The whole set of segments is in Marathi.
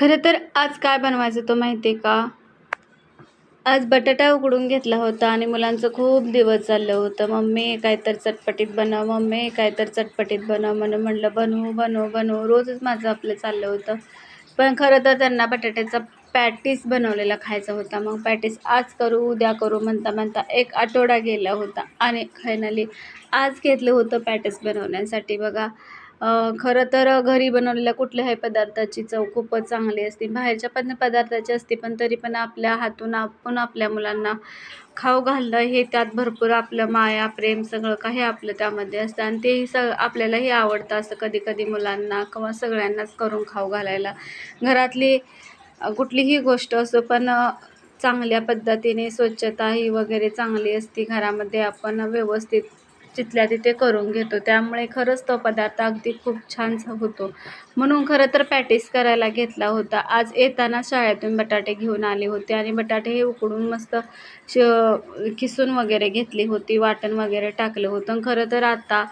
खरं तर आज काय बनवायचं तो माहिती आहे का? आज बटाटा उकडून घेतला होता आणि मुलांचं खूप दिवस चाललं होतं, "मम्मी काहीतरी चटपटीत बनव, मम्मी काहीतरी चटपटीत बनव." म्हणून म्हटलं बनवू, बनवू, बनवू. रोजच माझं आपलं चाललं होतं. पण खरं तर त्यांना बटाट्याचा पॅटीस बनवलेला खायचा होता. मग पॅटीस आज करू, उद्या करू म्हणता-म्हणता 1 आठवडा गेला होता आणि फायनली आज घेतलं होतं पॅटीस बनवण्यासाठी बघा. खरं तर घरी बनवलेल्या कुठल्याही पदार्थाची चव खूपच चांगली असते. बाहेरच्या पण पदार्थाची असते, पण तरी पण आपल्या हातून आपण आपल्या मुलांना खाऊ घालणं हे त्यात भरपूर आपलं माया, प्रेम सगळं काही आपलं त्यामध्ये असतं आणि तेही आपल्यालाही आवडतं असं कधी-कधी मुलांना किंवा सगळ्यांनाच करून खाऊ घालायला. घरातली कुठलीही गोष्ट असो पण चांगल्या पद्धतीने स्वच्छता ही वगैरे चांगली असते. घरामध्ये आपण व्यवस्थित तिथल्या तिथे करून घेतो. त्यामुळे खरंच तो पदार्थ अगदी खूप छान होतो. म्हणून खरं तर पॅटीस करायला घेतला होता. आज येताना शाळेतून बटाटे घेऊन आले होते आणि बटाटे हे उकडून मस्त किसून वगैरे घेतली होती, वाटण वगैरे टाकलं होतं. खरं तर आता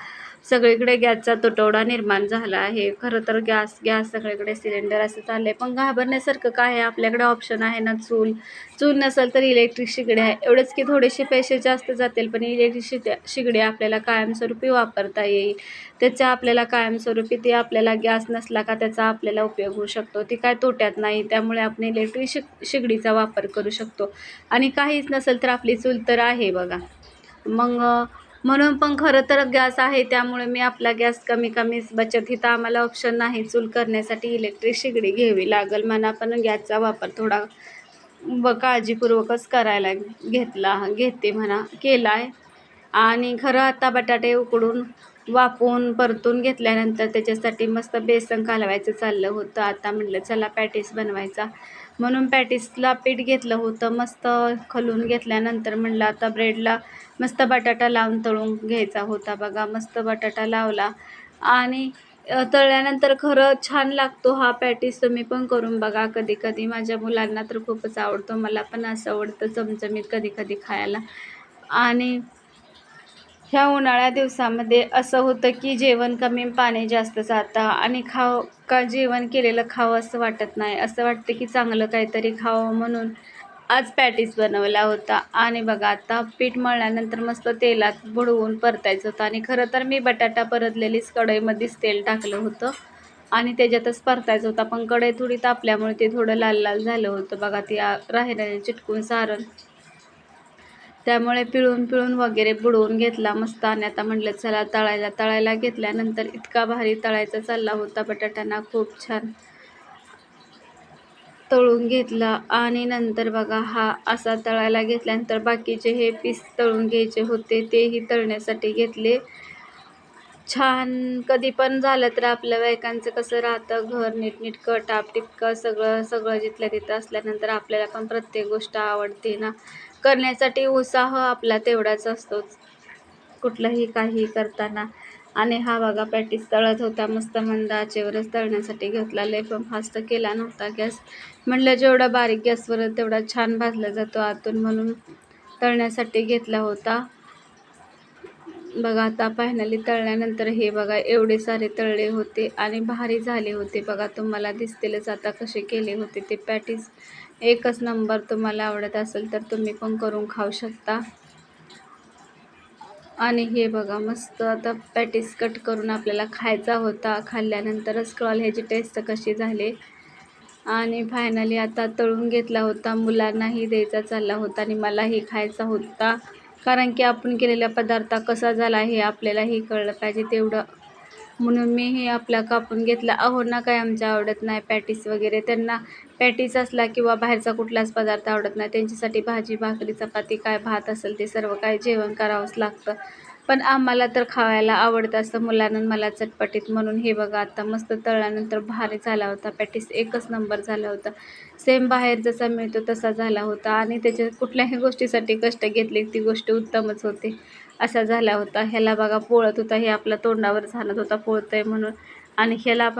सगळीकडे गॅसचा तुटवडा निर्माण झाला आहे. खरं तर गॅस सगळीकडे सिलेंडर असं चाललं आहे. पण घाबरण्यासारखं काय आहे? आपल्याकडे ऑप्शन आहे ना, चूल नसेल तर इलेक्ट्रिक शेगडी आहे. एवढंच की थोडेसे पैसे जास्त जातील, पण इलेक्ट्रिक शेगडी आपल्याला कायमस्वरूपी वापरता येईल. त्याचा आपल्याला कायमस्वरूपी ते आपल्याला गॅस नसला का त्याचा आपल्याला उपयोग होऊ शकतो. ती काय तोट्यात नाही. त्यामुळे आपण इलेक्ट्रिक शेगडीचा वापर करू शकतो आणि काहीच नसेल तर आपली चूल तर आहे बघा. मग म्हणून पण खरं तर गॅस आहे त्यामुळे मी आपला गॅस कमीच बचत इथं आम्हाला ऑप्शन नाही चूल करण्यासाठी इलेक्ट्रिक शेगडी घ्यावी लागेल म्हणा, पण गॅसचा वापर थोडा काळजीपूर्वकच करायला घेते म्हणा केला आहे. आणि खरं आता बटाटे उकडून वाफवून परतून घेतल्यानंतर त्याच्यासाठी मस्त बेसन कालवायचं चाललं होतं. आता म्हटलं चला पॅटीस बनवायचा म्हणून पॅटीसला पीठ घेतलं होतं. मस्त खलून घेतल्यानंतर म्हटलं आता ब्रेडला मस्त बटाटा लावून तळून घ्यायचा होता बघा. मस्त बटाटा लावला आणि तळल्यानंतर खरं छान लागतो हा पॅटीस. तुम्ही पण करून बघा कधी-कधी. माझ्या मुलांना तर खूपच आवडतो. मला पण असं आवडतं चमचमीत कधी-कधी खायला. आणि ह्या उन्हाळ्या दिवसामध्ये असं होतं की जेवण कमी पाणी जास्त जातं आणि जेवण केलेलं खावं असं वाटत नाही. असं वाटतं की चांगलं काहीतरी खावं म्हणून आज पॅटीस बनवला होता. आणि बघा आता पीठ मळल्यानंतर मस्त तेलात बुडवून परतायचं होतं आणि खरं तर मी बटाटा परतलेलीच कढईमध्येच तेल टाकलं होतं आणि त्याच्यातच परतायचं होतं. पण कढई थोडी तापल्यामुळे ते थोडं लाल झालं होतं बघा. ते राहिलेलं चिटकून सारण त्यामुळे पिळून वगैरे बुडवून घेतला मस्त. आणि आता म्हटलं चला तळायला घेतल्यानंतर इतका भारी तळायचा चालला होता बटाट्यांना, खूप छान तळून घेतला. आणि नंतर बघा हा असा तळायला घेतल्यानंतर बाकीचे हे पीस तळून घ्यायचे होते, तेही तळण्यासाठी घेतले. छान कधी पण झालं तर आपल्या बायकांचं कसं राहतं, घर नीटनेटकं टापटिपकं सगळं जिथल्या तिथं असल्यानंतर आपल्याला पण प्रत्येक गोष्ट आवडते ना, करण्यासाठी उत्साह आपला तेवढाच असतोच कुठलंही काही करताना. आणि हा बघा पॅटीस तळत होता मस्त मंद आचेवरच तळण्यासाठी घेतला. लय पण फास्ट केला नव्हता गॅस. म्हटलं जेवढा बारीक गॅसवर तेवढा छान भाजला जातो आतून म्हणून तळण्यासाठी घेतला होता. बघा आता फायनली तळल्यानंतर हे बघा एवढे सारे तळले होते आणि भारी झाले होते बघा. तुम्हाला दिसतीलच आता कसे केले होते ते पॅटीस. एकच नंबर. तुम्हाला आवडत असेल तर तुम्ही पण करून खाऊ शकता. आणि हे बघा मस्त आता पॅटीस कट करून आपल्याला खायचा होता. खाल्ल्यानंतरच कळेल ह्याची टेस्ट कशी झाली. आणि फायनली आता तळून घेतला होता. मुलांनाही द्यायचा चालला होता आणि मलाही खायचा होता. कारण की आपण केलेला पदार्थ कसा झाला हे आपल्यालाही कळलं पाहिजे तेवढं. म्हणून मी हे आपला कापून घेतला. ना काय आमच्या आवडत नाही पॅटीस वगैरे. त्यांना पॅटीस असला किंवा बाहेरचा कुठलाच पदार्थ आवडत नाही. त्यांच्यासाठी भाजी, भाकरी, चपाती काय भात असेल ते सर्व काही जेवण करावंच लागतं. पण आम्हाला तर खावायला आवडतं असं मुलांना मला चटपटीत. म्हणून हे बघा आता मस्त तळल्यानंतर भारी झाला होता पॅटीस. एकच नंबर झाला होता. सेम बाहेर जसा मिळतो तसा झाला होता आणि त्याच्या कुठल्याही गोष्टीसाठी कष्ट घेतले ती गोष्ट उत्तमच होते असा झाला होता. ह्याला बघा पोळत होता, हे आपल्या तोंडावर झालं होता पोळतंय म्हणून. आणि ह्याला आपण